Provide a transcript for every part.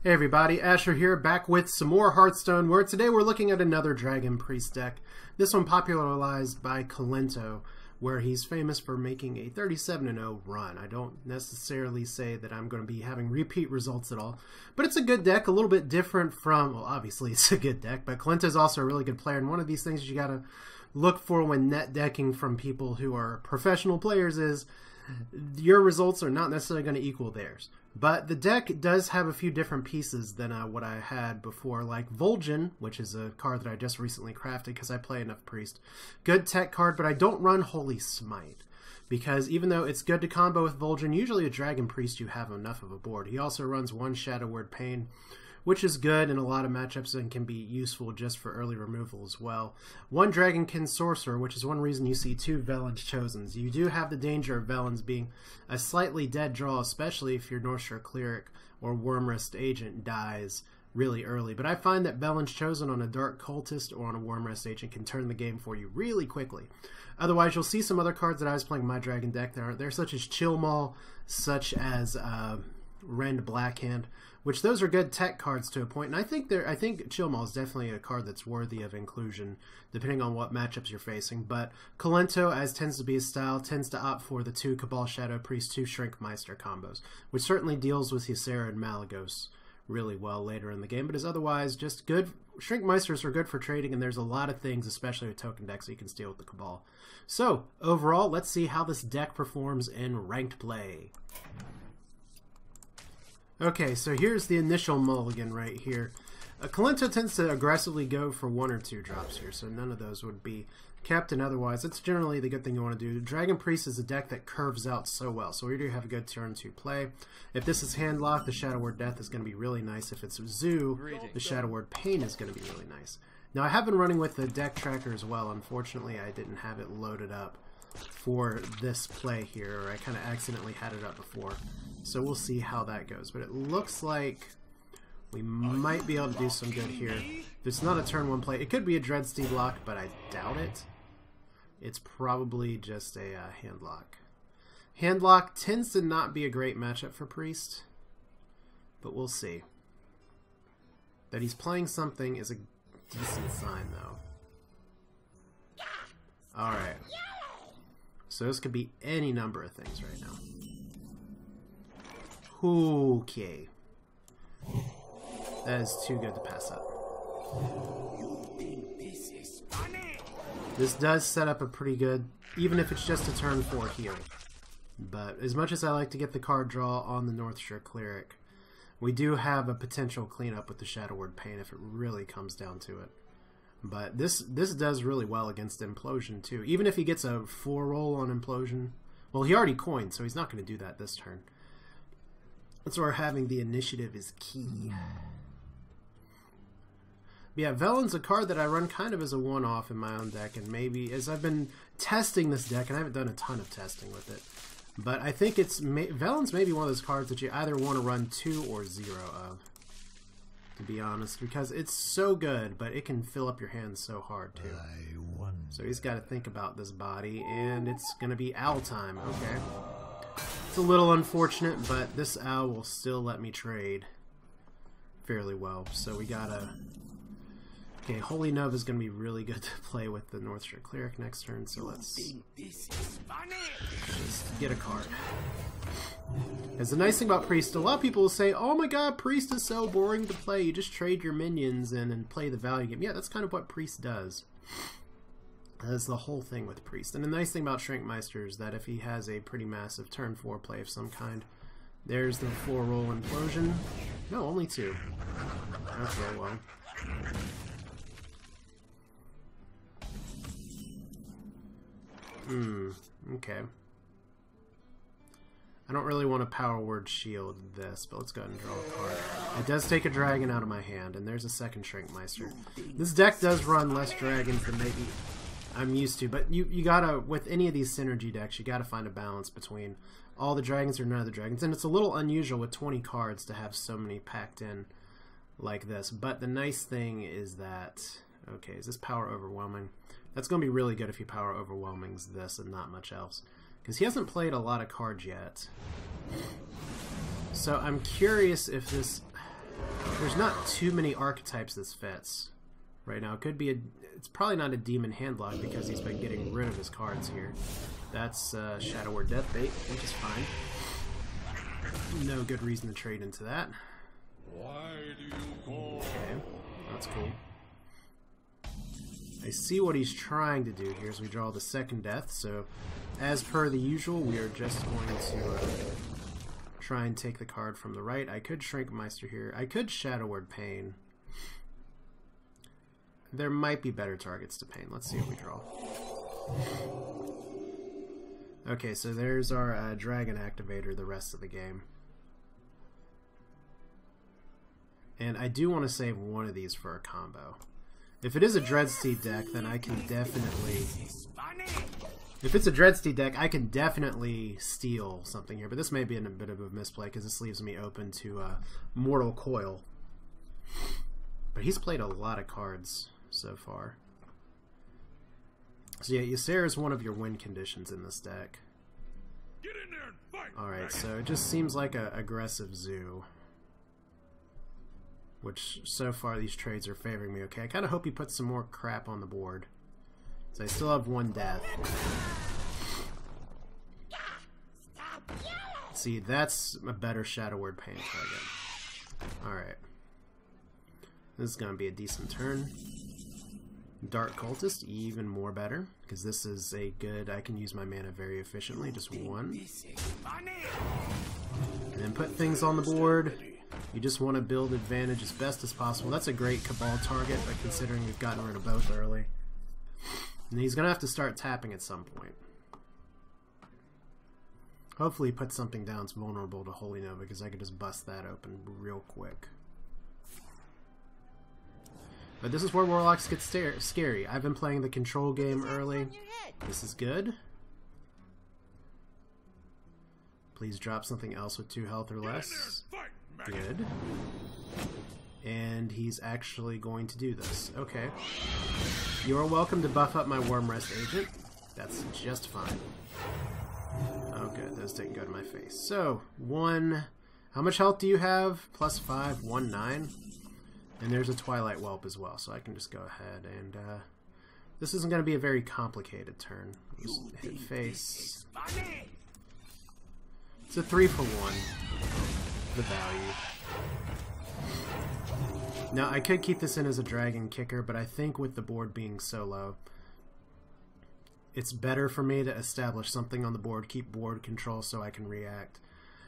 Hey everybody, Asher here, back with some more Hearthstone, where today we're looking at another Dragon Priest deck. This one popularized by Kolento, where he's famous for making a 37-0 run. I don't necessarily say that I'm going to be having repeat results at all, but it's a good deck, a little bit different from, well, obviously it's a good deck, but Kolento's also a really good player, and one of these things you got to look for when net decking from people who are professional players is your results are not necessarily going to equal theirs. But the deck does have a few different pieces than what I had before, like Vol'jin, which is a card that I just recently crafted because I play enough Priest. Good tech card, but I don't run Holy Smite, because even though it's good to combo with Vol'jin, usually a Dragon Priest you have enough of a board. He also runs one Shadow Word Pain, which is good in a lot of matchups and can be useful just for early removal as well. One Dragonkin Sorcerer, which is one reason you see two Velen's Chosens. You do have the danger of Velen's being a slightly dead draw, especially if your Northshire Cleric or Wormrest Agent dies really early. But I find that Velen's Chosen on a Dark Cultist or on a Wormrest Agent can turn the game for you really quickly. Otherwise, you'll see some other cards that I was playing in my Dragon deck that aren't there, such as Chill Maul, such as Rend Blackhand, which those are good tech cards to a point, and I think Chill Maul is definitely a card that's worthy of inclusion, depending on what matchups you're facing. But Kolento, as tends to be his style, tends to opt for the two Cabal Shadow Priest, two Shrinkmeister combos, which certainly deals with Ysera and Malygos really well later in the game, but is otherwise just good. Shrinkmeisters are good for trading, and there's a lot of things, especially with token decks, that you can steal with the Cabal. So, overall, let's see how this deck performs in ranked play. Okay, so here's the initial mulligan right here. Kolento tends to aggressively go for one or two drops here, so none of those would be kept, and otherwise, that's generally the good thing you want to do. Dragon Priest is a deck that curves out so well, so we do have a good turn to play. If this is handlocked, the Shadow Word Death is going to be really nice. If it's Zoo, the Shadow Word Pain is going to be really nice. Now, I have been running with the deck tracker as well. Unfortunately, I didn't have it loaded up for this play here, or I kind of accidentally had it up before. So we'll see how that goes. But it looks like we might be able to do some good here. It's not a turn one play. It could be a Dreadsteed lock, but I doubt it. It's probably just a handlock. Handlock tends to not be a great matchup for Priest, but we'll see. That he's playing something is a decent sign, though. Alright. So this could be any number of things right now. Okay. That is too good to pass up. This does set up a pretty good, even if it's just a turn 4 heal. But as much as I like to get the card draw on the Northshire Cleric, we do have a potential cleanup with the Shadow Word Pain if it really comes down to it. But this does really well against Implosion too. Even if he gets a 4-roll on Implosion, well, he already coined, so he's not going to do that this turn. That's where having the initiative is key. But yeah, Velen's a card that I run kind of as a one-off in my own deck, and maybe as I've been testing this deck, and I haven't done a ton of testing with it, but I think Velen's maybe one of those cards that you either want to run 2 or 0 of, to be honest, because it's so good, but it can fill up your hands so hard too. So he's got to think about this body, and it's going to be owl time, okay? It's a little unfortunate, but this owl will still let me trade fairly well. So we gotta... Okay, Holy Nova is going to be really good to play with the Northshire Cleric next turn, so let's just get a card. As the nice thing about Priest, a lot of people will say, oh my god, Priest is so boring to play, you just trade your minions in and play the value game. Yeah, that's kind of what Priest does. That's the whole thing with Priest. And the nice thing about Shrinkmeister is that if he has a pretty massive turn 4 play of some kind, there's the 4-roll Implosion. No, only 2. Okay, well. Okay. I don't really want to Power Word Shield this, but let's go ahead and draw a card. It does take a dragon out of my hand, and there's a second Shrinkmeister. This deck does run less dragons than maybe I'm used to, but you gotta, with any of these synergy decks, you gotta find a balance between all the dragons or none of the dragons, and it's a little unusual with 20 cards to have so many packed in like this, but the nice thing is that, okay, is this Power Overwhelming? That's gonna be really good if you Power Overwhelmings this and not much else, because he hasn't played a lot of cards yet. So I'm curious if this... There's not too many archetypes this fits right now. It could be it's probably not a demon handlock because he's been getting rid of his cards here. That's Shadow Word Deathbait, which is fine. No good reason to trade into that. Okay, that's cool. I see what he's trying to do here as we draw the second death, so as per the usual, we are just going to try and take the card from the right. I could Shrinkmeister here. I could Shadow Word Pain. There might be better targets to Pain. Let's see what we draw. Okay, so there's our Dragon Activator the rest of the game. And I do want to save one of these for a combo. If it is a Dreadsteed deck, then I can definitely... If it's a Dreadsteed deck, I can definitely steal something here. But this may be a bit of a misplay because this leaves me open to Mortal Coil. But he's played a lot of cards so far. So yeah, Ysera is one of your win conditions in this deck. Get in there and fight. Alright, so it just seems like an aggressive zoo. Which, so far, these trades are favoring me. Okay, I kind of hope he puts some more crap on the board. So I still have one death. See, that's a better Shadow Word Pain target. Alright. This is going to be a decent turn. Dark Cultist, even more better. Because this is a good... I can use my mana very efficiently. Just one. And then put things on the board. You just want to build advantage as best as possible. That's a great Cabal target, but considering we've gotten rid of both early. And he's going to have to start tapping at some point. Hopefully he puts something down that's vulnerable to Holy Nova, because I could just bust that open real quick. But this is where Warlocks get scary. I've been playing the control game early. This is good. Please drop something else with 2 health or less. Good. And he's actually going to do this. Okay. You are welcome to buff up my Worm Rest agent. That's just fine. Oh good, those didn't go to my face. So, 1... How much health do you have? Plus 5, 1, 9. And there's a Twilight Whelp as well, so I can just go ahead and... this isn't going to be a very complicated turn. Just hit face. It's a 3 for 1. The value. Now, I could keep this in as a Dragon Kicker, but I think with the board being so low, it's better for me to establish something on the board, keep board control so I can react.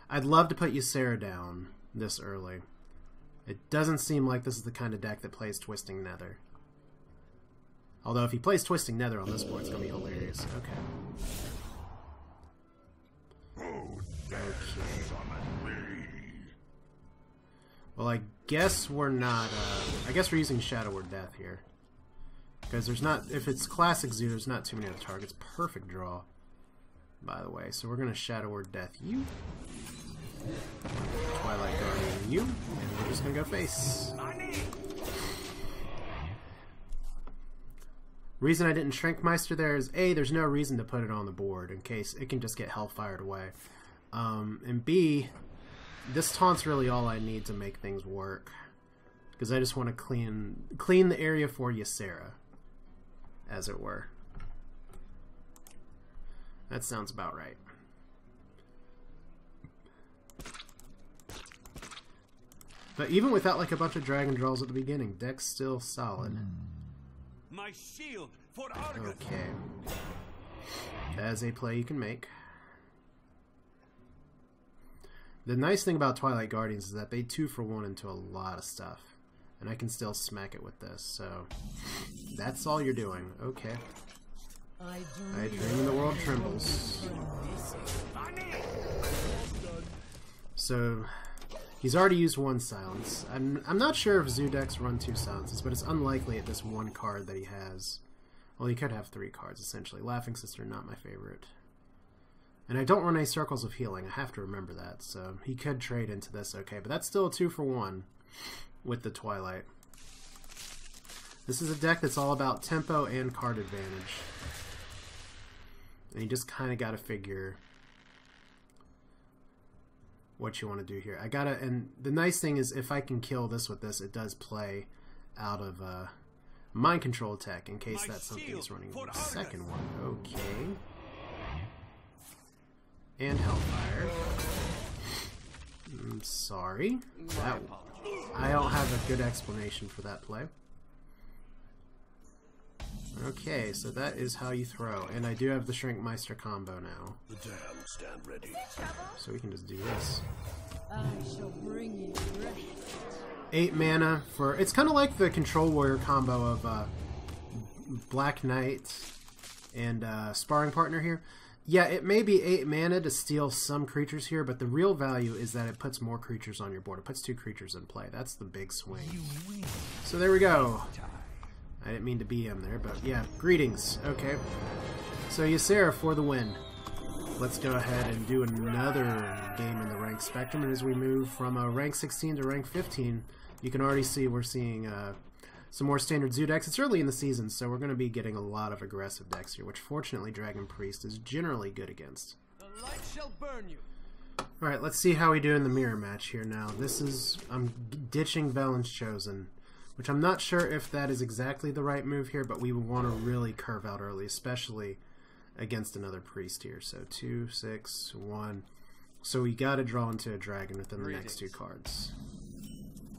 I'd love to put Ysera down this early. It doesn't seem like this is the kind of deck that plays Twisting Nether. Although if he plays Twisting Nether on this board, it's going to be hilarious. Okay. Well, I guess we're not, I guess we're using Shadow Word Death here. Because there's not, if it's Classic Zoo, there's not too many other targets. Perfect draw, by the way. So we're going to Shadow Word Death you. Twilight Guardian you. And we're just going to go face. Reason I didn't Shrinkmeister there is, A, there's no reason to put it on the board in case it can just get hellfired away. And B, this taunt's really all I need to make things work. Because I just want to clean the area for Ysera, as it were. That sounds about right. But even without like a bunch of dragon draws at the beginning, deck's still solid. My shield for Argus. Okay. As a play you can make. The nice thing about Twilight Guardians is that they 2 for 1 into a lot of stuff. And I can still smack it with this, so... That's all you're doing. Okay. I dream the world trembles. So... He's already used 1 silence. I'm not sure if Zoo decks run 2 silences, but it's unlikely at this 1 card that he has. Well, he could have 3 cards, essentially. Laughing Sister, not my favorite. And I don't run any Circles of Healing. I have to remember that. So he could trade into this, okay. But that's still a 2 for 1 with the Twilight. This is a deck that's all about tempo and card advantage. And you just kind of got to figure... what you want to do here. I gotta, and the nice thing is if I can kill this with this, it does play out of mind control attack in case that's something he's running the second one. Okay. And Hellfire. I'm sorry. I don't have a good explanation for that play. Okay, so that is how you throw. And I do have the Shrinkmeister combo now. The damned stand ready. So we can just do this. I shall bring you rest. 8 mana for... It's kind of like the Control Warrior combo of Black Knight and Sparring Partner here. Yeah, it may be 8 mana to steal some creatures here, but the real value is that it puts more creatures on your board. It puts 2 creatures in play. That's the big swing. So there we go. I didn't mean to be him there, but yeah, greetings. Okay. So Ysera for the win. Let's go ahead and do another game in the rank spectrum. And as we move from rank 16 to rank 15, you can already see we're seeing some more standard zoo decks. It's early in the season, so we're going to be getting a lot of aggressive decks here, which fortunately Dragon Priest is generally good against. The light shall burn you. Alright, let's see how we do in the mirror match here now. This is... I'm ditching Velen's Chosen, which I'm not sure if that is exactly the right move here, but we want to really curve out early, especially against another priest here. So 2, 6, 1. So we got to draw into a dragon within the next 2 cards.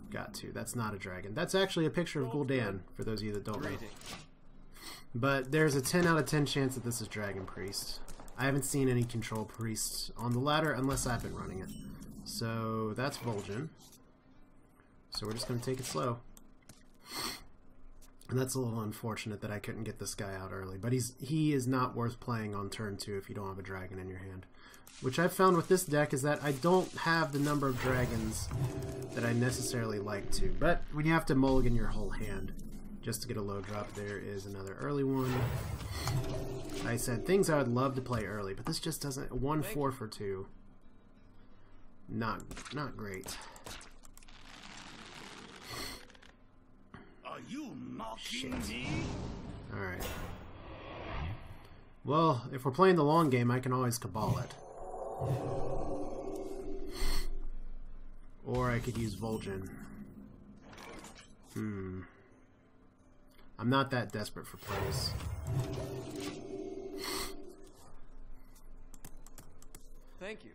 Got to. That's not a dragon. That's actually a picture of Gul'dan, for those of you that don't know. But there's a 10 out of 10 chance that this is Dragon Priest. I haven't seen any control priests on the ladder unless I've been running it. So that's Vol'jin. So we're just going to take it slow. And that's a little unfortunate that I couldn't get this guy out early. But he is not worth playing on turn 2 if you don't have a dragon in your hand. Which I've found with this deck is that I don't have the number of dragons that I necessarily like to. But when you have to mulligan your whole hand just to get a low drop, there is another early one. I said things I would love to play early, but this just doesn't... 1-4 for 2. Not great. Are you mocking me? Alright. Well, if we're playing the long game, I can always Cabal it. Or I could use Vol'jin. I'm not that desperate for plays. Thank you.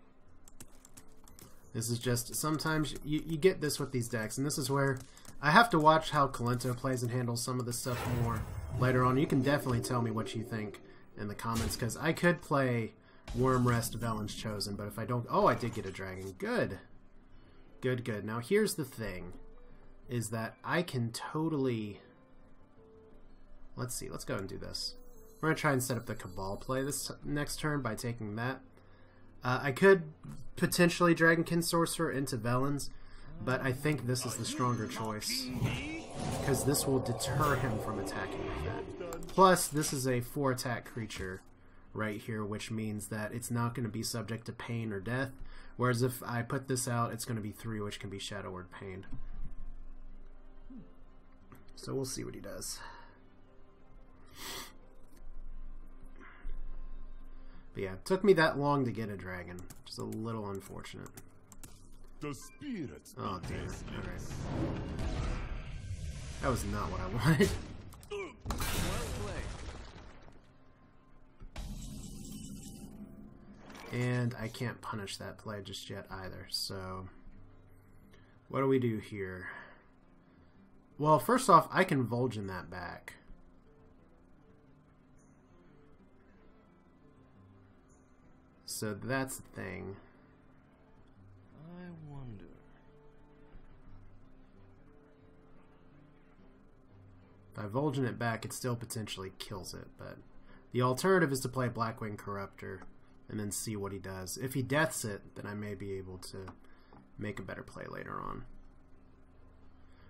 This is just, sometimes you get this with these decks, and this is where I have to watch how Kolento plays and handles some of this stuff more later on. You can definitely tell me what you think in the comments, because I could play Wormrest Velen's Chosen, but if I don't... Oh, I did get a dragon. Good. Good, good. Now, here's the thing, is that I can totally... Let's see. Let's go and do this. We're going to try and set up the Cabal play this next turn by taking that. I could potentially Dragonkin Sorcerer into Velen's, but I think this is the stronger choice, because this will deter him from attacking with that. Plus, this is a 4-attack creature right here, which means that it's not going to be subject to pain or death, whereas if I put this out, it's going to be 3, which can be Shadow Word Pain. So we'll see what he does. But yeah, it took me that long to get a dragon, which is a little unfortunate. The spirits. Oh, damn it. Alright. That was not what I wanted. Well played. And I can't punish that play just yet either, so... What do we do here? Well, first off, I can Vol'jin that back. So that's the thing. I wonder. If I Vol'jin it back, it still potentially kills it, but the alternative is to play Blackwing Corruptor and then see what he does. If he deaths it, then I may be able to make a better play later on.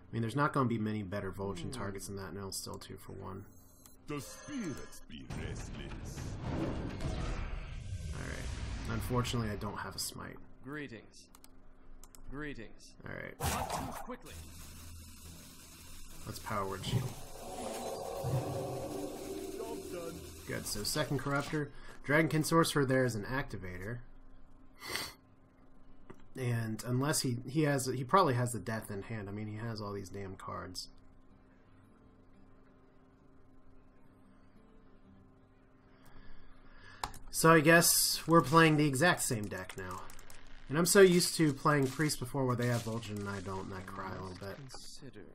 I mean, there's not going to be many better Vol'jin targets than that, and it'll still 2 for 1. The spirits be restless. Alright. Unfortunately, I don't have a smite. Greetings. Greetings. Alright. Not too quickly. Let's Power Word Shield. Good, so second Corruptor. Dragonkin Sorcerer there is an activator. And unless he probably has the death in hand. I mean, he has all these damn cards. So I guess we're playing the exact same deck now. And I'm so used to playing Priest before where they have Vulcan and I don't, and I cry a little bit. Consider.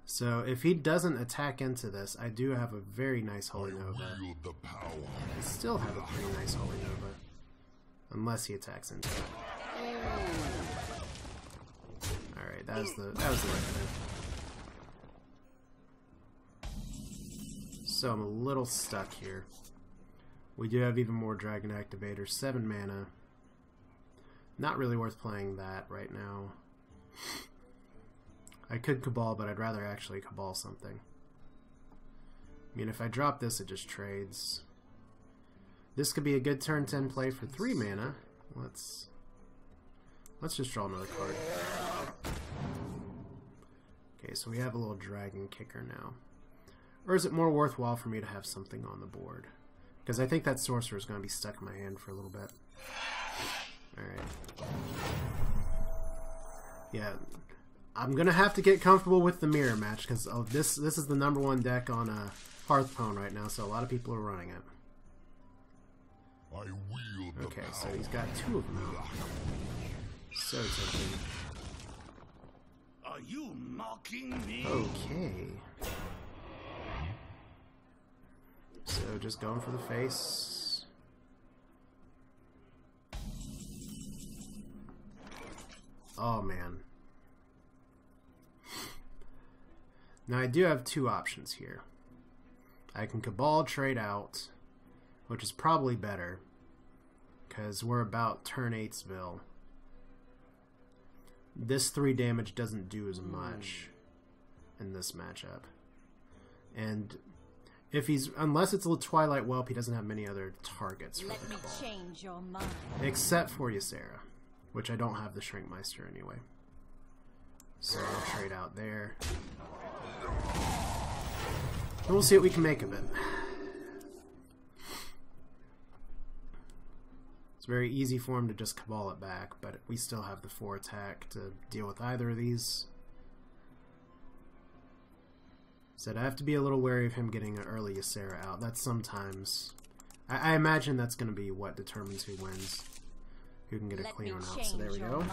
So if he doesn't attack into this, I do have a very nice Holy Nova. I still have a pretty nice Holy Nova. Unless he attacks into it. Alright, that was the right move. So I'm a little stuck here. We do have even more Dragon Activators, 7 mana. Not really worth playing that right now. I could Cabal, but I'd rather actually Cabal something. I mean, if I drop this, it just trades. This could be a good turn 10 play for 3 mana. Let's just draw another card. Okay, so we have a little Dragon Kicker now. Or is it more worthwhile for me to have something on the board? Because I think that Sorcerer is going to be stuck in my hand for a little bit. Alright. Yeah, I'm going to have to get comfortable with the mirror match, because this is the #1 deck on Hearthstone right now, so a lot of people are running it. Okay, so he's got 2 of them out. So tempting. Are you mocking me? Okay. So just going for the face. Oh man. Now I do have 2 options here. I can Cabal trade out, which is probably better, because we're about turn 8'sville. This 3 damage doesn't do as much in this matchup. And if he's, unless it's a Twilight Whelp, he doesn't have many other targets for the Cabal. Let me change your mind. Except for Ysera, which I don't have the Shrinkmeister anyway. So I'll trade out there. And we'll see what we can make of it. It's very easy for him to just Cabal it back, but we still have the 4 attack to deal with either of these. Said I have to be a little wary of him getting an early Ysera out. That's sometimes... I imagine that's going to be what determines who wins. Who can get a clean one out. So there we go.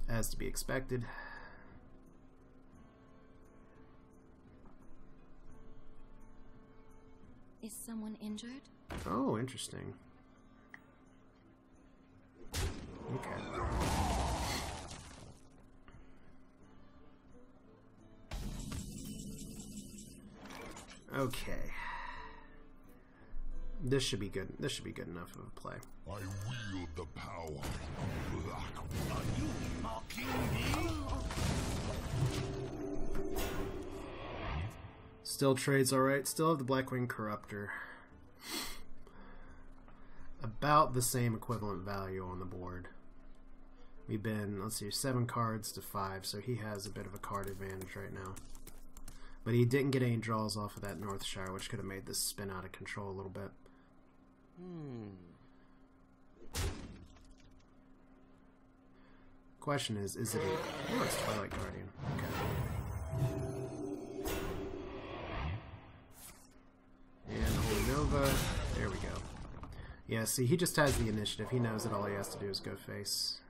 As to be expected. Is someone injured? Oh, interesting. Okay. Okay. This should be good. This should be good enough of a play. I wield the power of black. Are you mocking me? Still trades alright. Still have the Blackwing Corruptor. About the same equivalent value on the board. We've been, let's see, 7 cards to 5, so he has a bit of a card advantage right now. But he didn't get any draws off of that Northshire, which could have made this spin out of control a little bit. Question is it a... Oh, it's Twilight Guardian. Okay. And Holy Nova. There we go. Yeah, see, he just has the initiative. He knows that all he has to do is go face.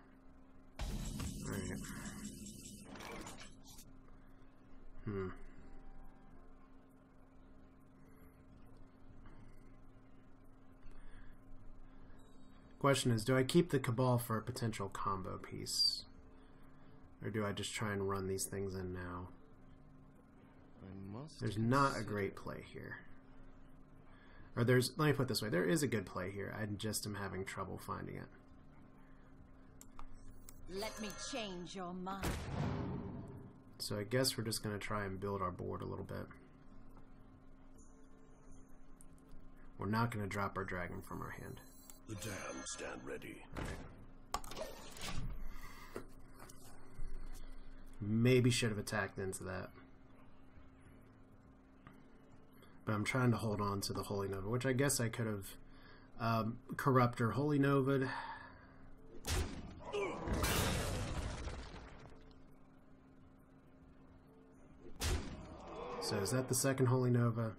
Alright. Question is, do I keep the Cabal for a potential combo piece? Or do I just try and run these things in now? There's not a great play here. Or there's, let me put it this way, there is a good play here. I just am having trouble finding it. Let me change your mind. So I guess we're just going to try and build our board a little bit. We're not going to drop our dragon from our hand. The damned stand ready. Right. Maybe should have attacked into that. But I'm trying to hold on to the Holy Nova, which I guess I could have Corruptor Holy Nova'd. So is that the second Holy Nova?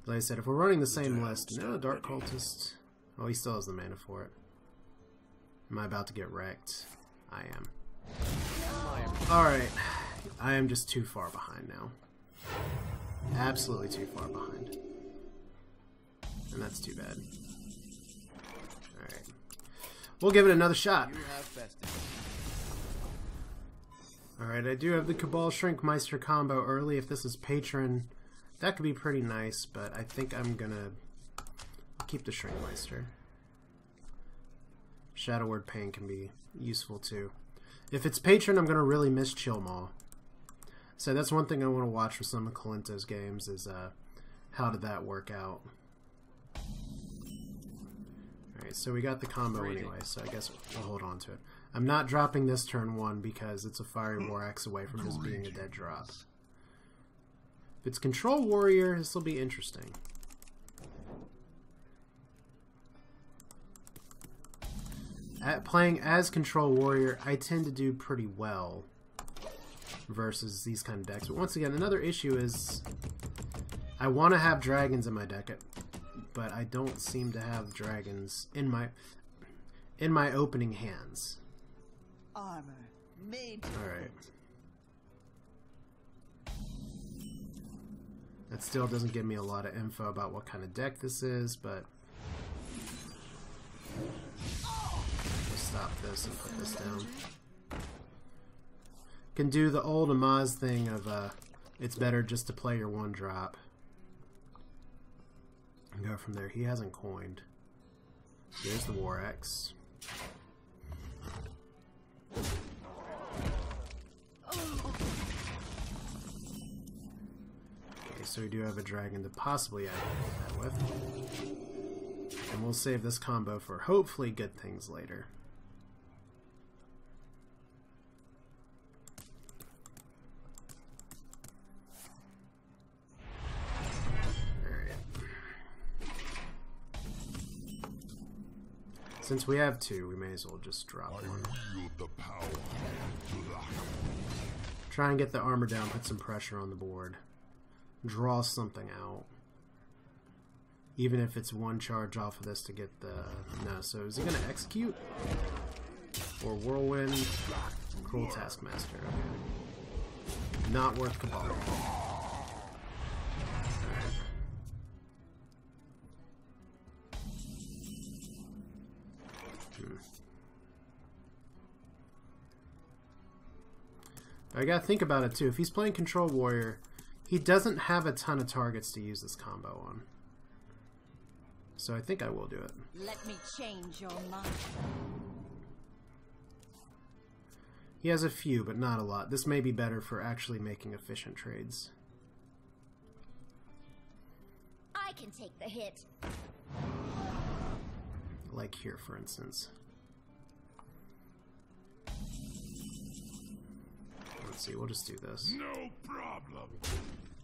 Like I said, if we're running the same list... No, Dark Cultist. Oh, he still has the mana for it. Am I about to get wrecked? I am. Alright. I am just too far behind now. Absolutely too far behind. And that's too bad. Alright. We'll give it another shot. You have bested. Alright, I do have the Cabal Shrinkmeister combo early. If this is Patron, that could be pretty nice, but I think I'm gonna keep the Shrinkmeister. Shadow Word Pain can be useful too. If it's Patron, I'm gonna really miss Chill Maw. So that's one thing I want to watch for some of Kolento's games is how did that work out. Alright, so we got the combo anyway, so I guess we'll hold on to it. I'm not dropping this turn 1 because it's a Fiery War Axe away from just being a dead drop. If it's Control Warrior, this will be interesting. Playing as Control Warrior, I tend to do pretty well versus these kind of decks. But once again, another issue is I want to have dragons in my deck, but I don't seem to have dragons in my opening hands. Armor made. Alright. That still doesn't give me a lot of info about what kind of deck this is, but we'll stop this and put this down. Can do the old Amaz thing of it's better just to play your 1-drop and go from there. He hasn't coined. There's the War Axe. Okay, so we do have a dragon to possibly add that with. And we'll save this combo for hopefully good things later. Since we have 2, we may as well just drop 1. Wield the power of black. Try and get the armor down, put some pressure on the board. Draw something out. Even if it's 1 charge off of this to get the... No, so is he going to execute? Or Whirlwind? Cruel Taskmaster. Okay. Not worth Cabal. I gotta think about it too. If he's playing Control Warrior, he doesn't have a ton of targets to use this combo on. So I think I will do it. Let me change your mind. He has a few, but not a lot. This may be better for actually making efficient trades. I can take the hit. Like here, for instance. Let's see, we'll just do this. No problem.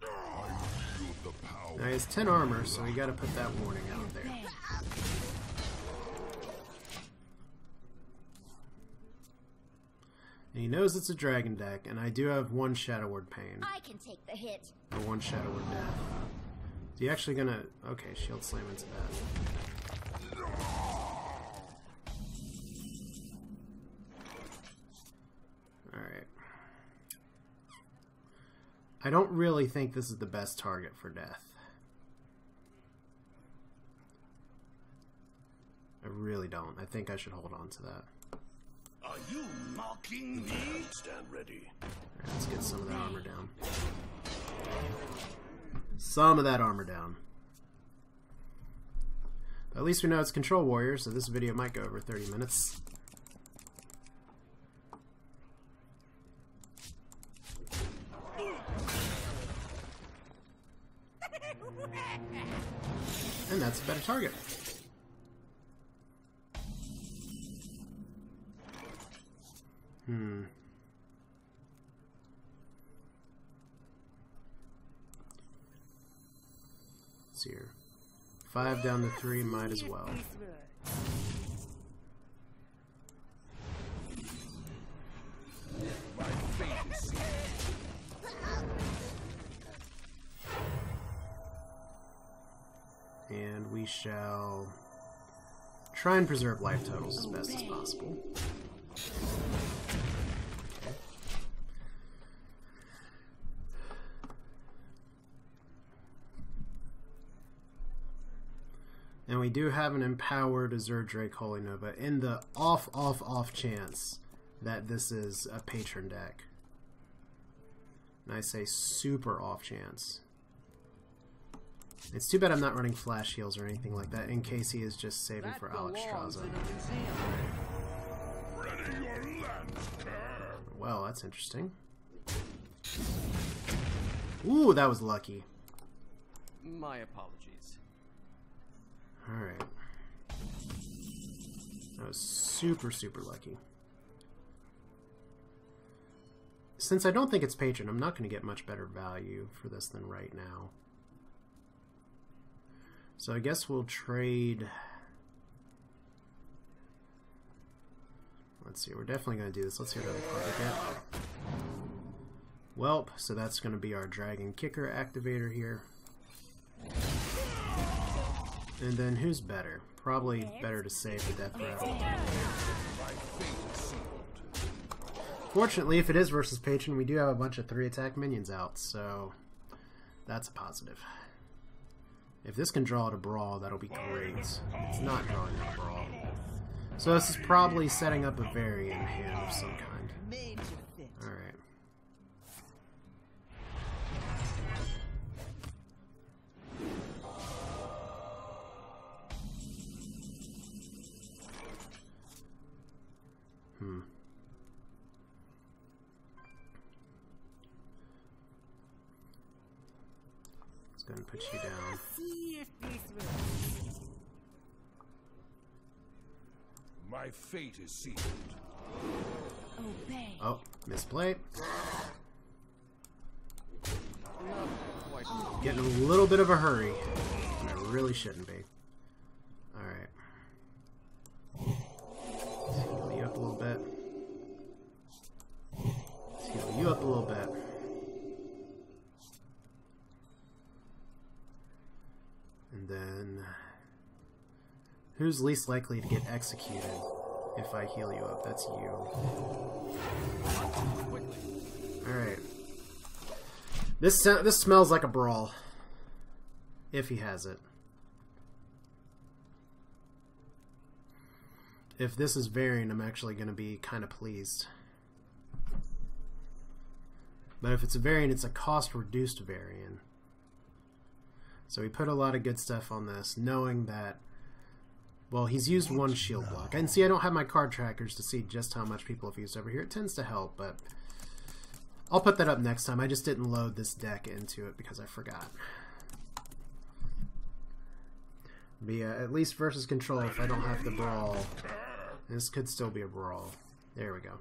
I wield the power. Now he has 10 armor, so we gotta put that warning out there. And he knows it's a dragon deck, and I do have 1 Shadow Word Pain. I can take the hit. Or 1 Shadow Word Death. Is he actually gonna... Okay, Shield Slam into that. Alright. I don't really think this is the best target for death. I really don't. I think I should hold on to that. Are you mocking me? Stand ready. Alright, let's get some of that armor down. Some of that armor down. But at least we know it's Control Warrior, so this video might go over 30 minutes. And that's a better target. Let's see here. 5 down to 3, might as well. we shall try and preserve life totals as best as possible. And we do have an empowered Azure Drake Holy Nova in the off chance that this is a patron deck. And I say super off chance. It's too bad I'm not running flash heals or anything like that in case he is just saving for Alex Straza. Well, that's interesting. Ooh, that was lucky. My apologies. Alright. That was super lucky. Since I don't think it's patron, I'm not going to get much better value for this than right now. So I guess we'll trade... Let's see, we're definitely going to do this. Let's see what other card we get. Welp, so that's going to be our Dragon Kicker activator here. And then who's better? Probably better to save the death rattle. Fortunately, if it is versus patron, we do have a bunch of 3-attack minions out, so that's a positive. If this can draw out a brawl, that'll be great. It's not drawing out a brawl. So this is probably setting up a variant hand of some kind. Alright. Let's go and put you down. My fate is sealed. Obey. Oh, misplay. Getting a little bit of a hurry. And I really shouldn't be. Alright. Let's heal you up a little bit. Let's heal you up a little bit. And then... who's least likely to get executed if I heal you up? That's you. Alright. This smells like a brawl. If he has it. If this is variant, I'm actually going to be kind of pleased. But if it's a variant, it's a cost-reduced variant. So we put a lot of good stuff on this, knowing that, well, he's used one shield block. And see, I don't have my card trackers to see just how much people have used over here. It tends to help, but I'll put that up next time. I just didn't load this deck into it because I forgot. But yeah, at least versus control, if I don't have the brawl, this could still be a brawl. There we go.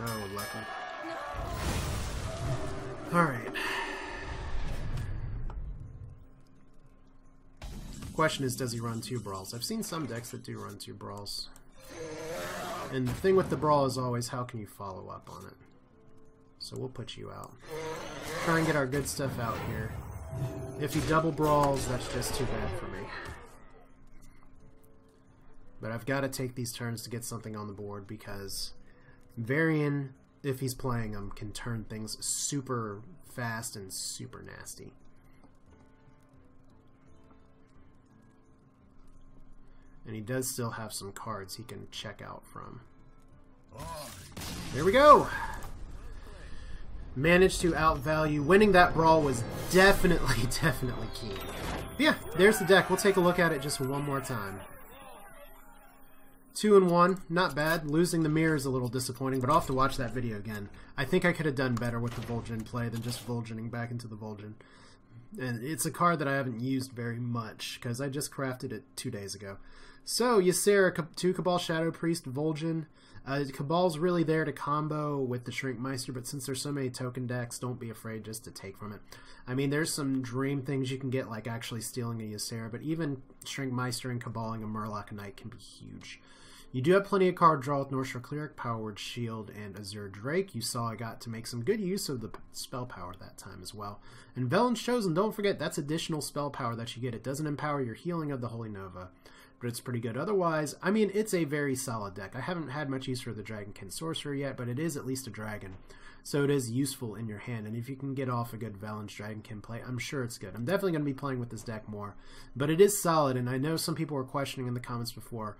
Oh, lucky. Alright. Question is, does he run 2 brawls? I've seen some decks that do run 2 brawls. And the thing with the brawl is always, how can you follow up on it? So we'll put you out. Try and get our good stuff out here. If he double brawls, that's just too bad for me. But I've got to take these turns to get something on the board because Varian, if he's playing them, can turn things super fast and super nasty. And he does still have some cards he can check out from. There we go! Managed to outvalue. Winning that brawl was definitely key. But yeah, there's the deck. We'll take a look at it just one more time. 2-1, not bad. Losing the mirror is a little disappointing, but I'll have to watch that video again. I think I could have done better with the Vol'jin play than just Vol'jining back into the Vol'jin. And it's a card that I haven't used very much, because I just crafted it 2 days ago. So, Ysera, 2 Cabal Shadow Priest, Vol'jin. Cabal's really there to combo with the Shrinkmeister, but since there's so many token decks, don't be afraid just to take from it. I mean, there's some dream things you can get, like actually stealing a Ysera, but even Shrinkmeister and Cabaling a Murloc Knight can be huge. You do have plenty of card draw with North Shore Cleric, Power Word Shield, and Azure Drake. You saw I got to make some good use of the spell power that time as well. And Velen's Chosen, don't forget, that's additional spell power that you get. It doesn't empower your healing of the Holy Nova, but it's pretty good. Otherwise, I mean, it's a very solid deck. I haven't had much use for the Dragonkin Sorcerer yet, but it is at least a dragon. So it is useful in your hand, and if you can get off a good Velen's Dragonkin play, I'm sure it's good. I'm definitely going to be playing with this deck more, but it is solid, and I know some people were questioning in the comments before,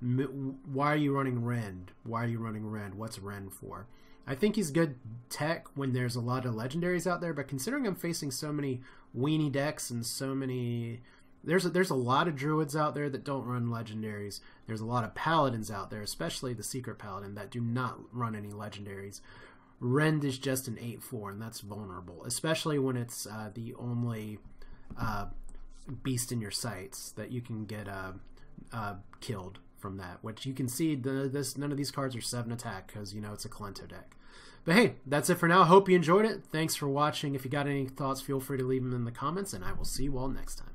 why are you running Rend? Why are you running Rend? What's Rend for? I think he's good tech when there's a lot of legendaries out there, but considering I'm facing so many weenie decks and so many... There's a lot of druids out there that don't run legendaries. There's a lot of paladins out there, especially the secret paladin, that do not run any legendaries. Rend is just an 8/4, and that's vulnerable, especially when it's the only beast in your sights that you can get killed from that. Which you can see, none of these cards are 7 attack because, you know, it's a Kolento deck. But hey, that's it for now. Hope you enjoyed it. Thanks for watching. If you got any thoughts, feel free to leave them in the comments, and I will see you all next time.